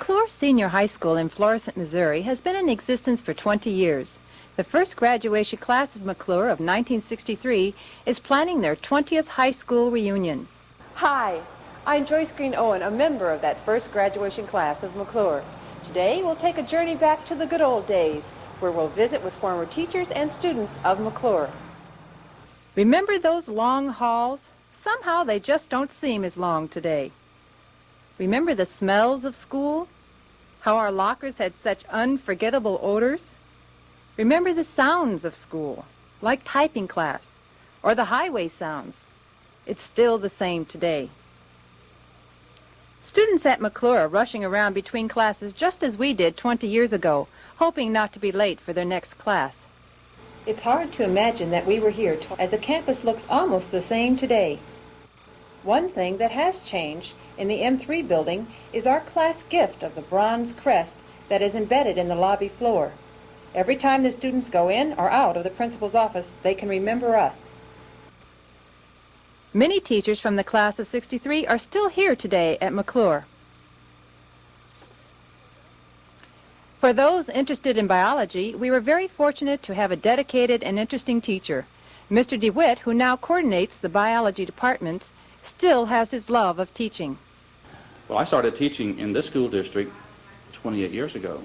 McCluer Senior High School in Florissant, Missouri has been in existence for 20 years. The first graduation class of McCluer of 1963 is planning their 20th high school reunion. Hi, I'm Joyce Olinga, a member of that first graduation class of McCluer. Today we'll take a journey back to the good old days, where we'll visit with former teachers and students of McCluer. Remember those long halls? Somehow they just don't seem as long today. Remember the smells of school? How our lockers had such unforgettable odors? Remember the sounds of school, like typing class, or the highway sounds? It's still the same today. Students at McCluer are rushing around between classes just as we did 20 years ago, hoping not to be late for their next class. It's hard to imagine that we were here, as the campus looks almost the same today. One thing that has changed in the M3 building is our class gift of the bronze crest that is embedded in the lobby floor. Every time the students go in or out of the principal's office, they can remember us. Many teachers from the class of '63 are still here today at McCluer. For those interested in biology, we were very fortunate to have a dedicated and interesting teacher. Mr. DeWitt, who now coordinates the biology departments, still has his love of teaching. Well, I started teaching in this school district 28 years ago,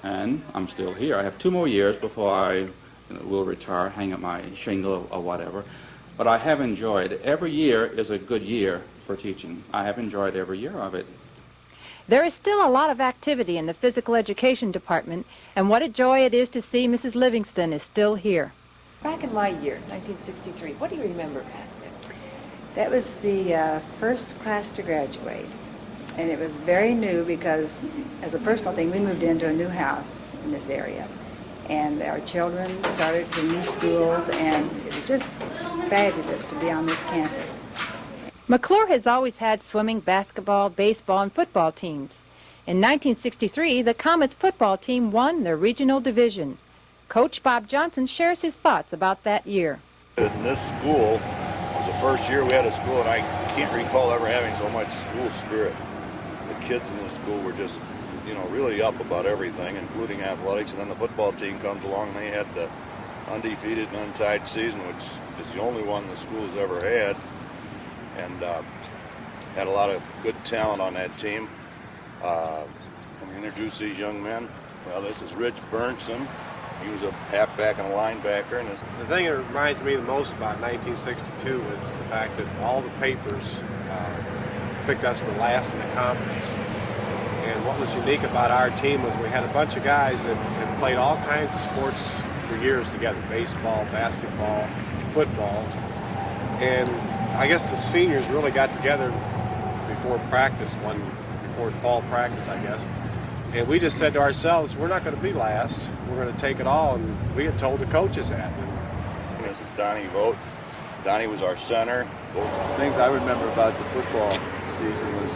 and I'm still here. I have 2 more years before I will retire, hang up my shingle or whatever, but I have enjoyed. Every year is a good year for teaching. I have enjoyed every year of it. There is still a lot of activity in the physical education department, and what a joy it is to see Mrs. Livingston is still here. Back in my year, 1963, what do you remember, Pat? That was the first class to graduate, and it was very new because, as a personal thing, we moved into a new house in this area, and our children started to new schools, and it was just fabulous to be on this campus. McCluer has always had swimming, basketball, baseball, and football teams. In 1963, the Comets football team won their regional division. Coach Bob Johnson shares his thoughts about that year. In this school, it was the first year we had a school, and I can't recall ever having so much school spirit. The kids in this school were just, really up about everything, including athletics. And then the football team comes along, and they had the undefeated and untied season, which is the only one the school's ever had. And had a lot of good talent on that team. Let me introduce these young men. Well, this is Rich Burnson. He was a halfback and a linebacker. And the thing that reminds me the most about 1962 was the fact that all the papers picked us for last in the conference. And what was unique about our team was we had a bunch of guys that had played all kinds of sports for years together: baseball, basketball, football. And I guess the seniors really got together before before fall practice, I guess. And we just said to ourselves, we're not going to be last. We're going to take it all. And we had told the coaches that. This is Donnie Vogt. Donnie was our center. Things I remember about the football season was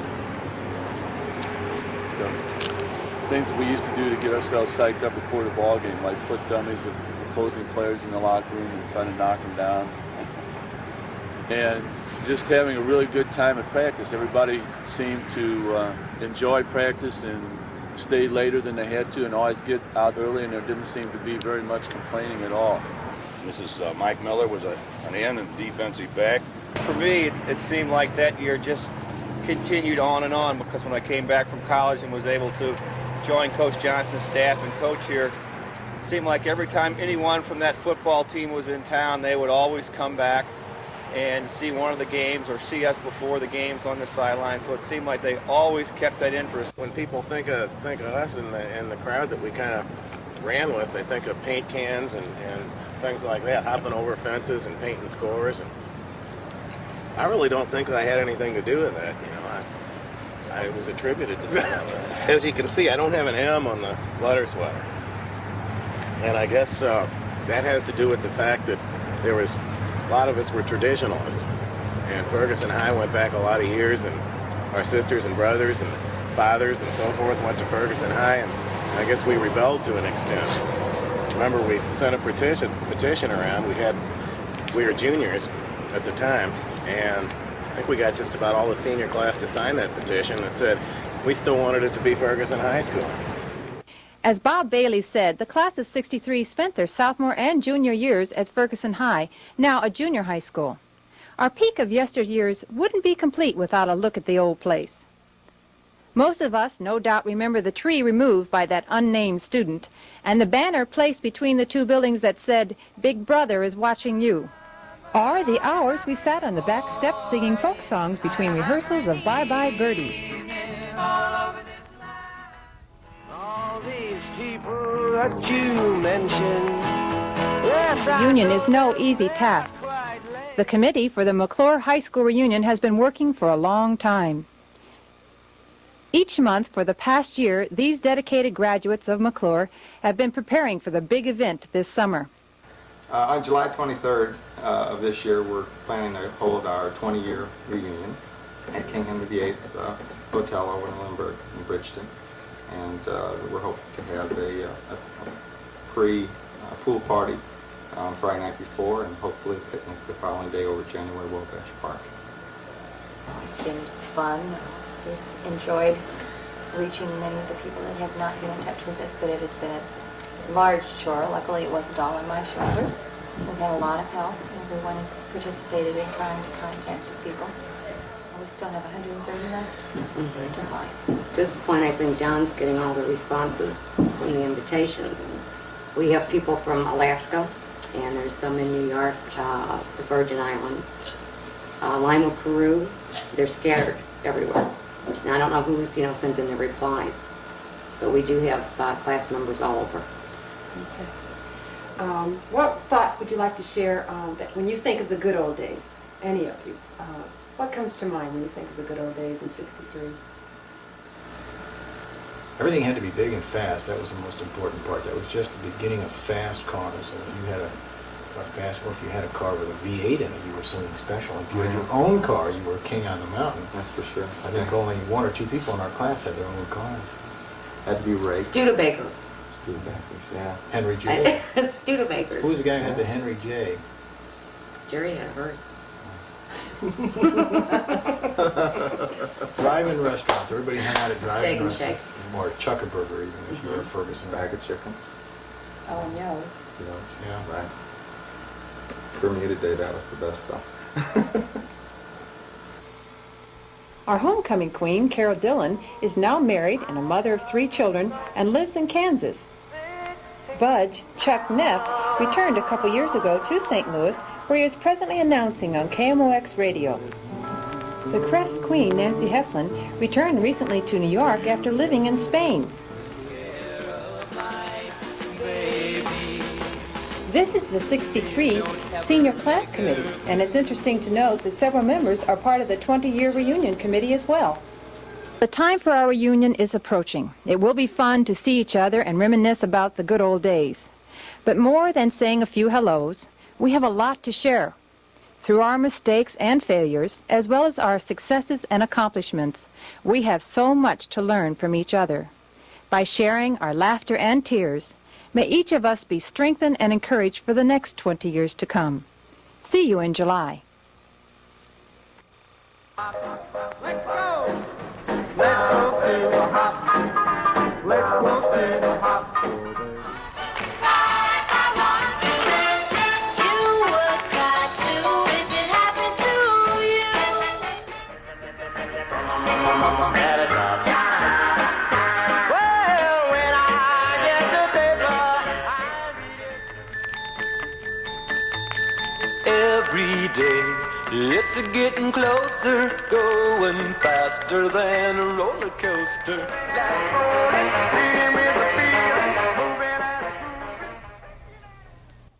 the things that we used to do to get ourselves psyched up before the ball game, like put dummies of opposing players in the locker room and try to knock them down. And just having a really good time at practice. Everybody seemed to enjoy practice and stay later than they had to and always get out early, and there didn't seem to be very much complaining at all. Mrs. Mike Miller was an end and defensive back. For me, it seemed like that year just continued on and on, because when I came back from college and was able to join Coach Johnson's staff and coach here, it seemed like every time anyone from that football team was in town, they would always come back and see one of the games or see us before the games on the sideline. So it seemed like they always kept that interest. When people think of us and the crowd that we kind of ran with, they think of paint cans and things like that, hopping over fences and painting scores. And I really don't think that I had anything to do with that. I was attributed to some of it. As you can see, I don't have an M on the letter sweater. And I guess that has to do with the fact that a lot of us were traditionalists, and Ferguson High went back a lot of years, and our sisters and brothers and fathers and so forth went to Ferguson High, and I guess we rebelled to an extent. Remember, we sent a petition around. We were juniors at the time, and I think we got just about all the senior class to sign that petition that said, we still wanted it to be Ferguson High School. As Bob Bailey said, the class of '63 spent their sophomore and junior years at Ferguson High, now a junior high school. Our peak of yesteryears wouldn't be complete without a look at the old place. Most of us no doubt remember the tree removed by that unnamed student and the banner placed between the two buildings that said, "Big Brother is watching you." Or the hours we sat on the back steps singing folk songs between rehearsals of Bye Bye Birdie. All these people that you mentioned. Reunion is no easy task. The committee for the McCluer High School Reunion has been working for a long time. Each month for the past year, these dedicated graduates of McCluer have been preparing for the big event this summer. On July 23rd of this year, we're planning to hold our 20-year reunion at King Henry VIII Hotel over in Lindbergh in Bridgeton. And we're hoping to have a pre-pool party on Friday night before, and hopefully a picnic the following day over at January Wabash Park. It's been fun. We've enjoyed reaching many of the people that have not been in touch with us, but it has been a large chore. Luckily, it wasn't all on my shoulders. We've had a lot of help. Everyone has participated in trying to contact the people. We still have 130 left to apply. At this point, I think Don's getting all the responses from the invitations. We have people from Alaska, and there's some in New York, the Virgin Islands, Lima, Peru. They're scattered everywhere. Now, I don't know who's, sent in the replies, but we do have class members all over. Okay. What thoughts would you like to share that when you think of the good old days, any of you? What comes to mind when you think of the good old days in '63? Everything had to be big and fast. That was the most important part. That was just the beginning of fast cars. You had if you had a car with a V8 in it, you were something special. If you had your own car, you were king on the mountain. That's for sure. I think only one or two people in our class had their own cars. Had to be raked. Studebaker. Studebakers, yeah. Henry J. Studebakers. Who was the guy who had the Henry J? Jerry had a hearse. Drive-in restaurants. Everybody hung out at drive-in Steak and restaurants. Shake. Or Chuck-a-Burger, even if you were a Ferguson. Bag of chicken. Oh, and yours. Yeah. Right. For me today, that was the best stuff. Our homecoming queen, Carol Dillon, is now married and a mother of 3 children and lives in Kansas. Budge, Chuck Neff, returned a couple years ago to St. Louis, where he is presently announcing on KMOX radio. The Crest Queen, Nancy Heflin, returned recently to New York after living in Spain. This is the '63 Senior Class Committee, and it's interesting to note that several members are part of the 20-year reunion committee as well. The time for our reunion is approaching. It will be fun to see each other and reminisce about the good old days. But more than saying a few hellos, we have a lot to share. Through our mistakes and failures, as well as our successes and accomplishments, we have so much to learn from each other. By sharing our laughter and tears, may each of us be strengthened and encouraged for the next 20 years to come. See you in July. Let's go! Let's go to the hop. Let's go to the hop. Every day it's getting closer, going faster than a roller coaster.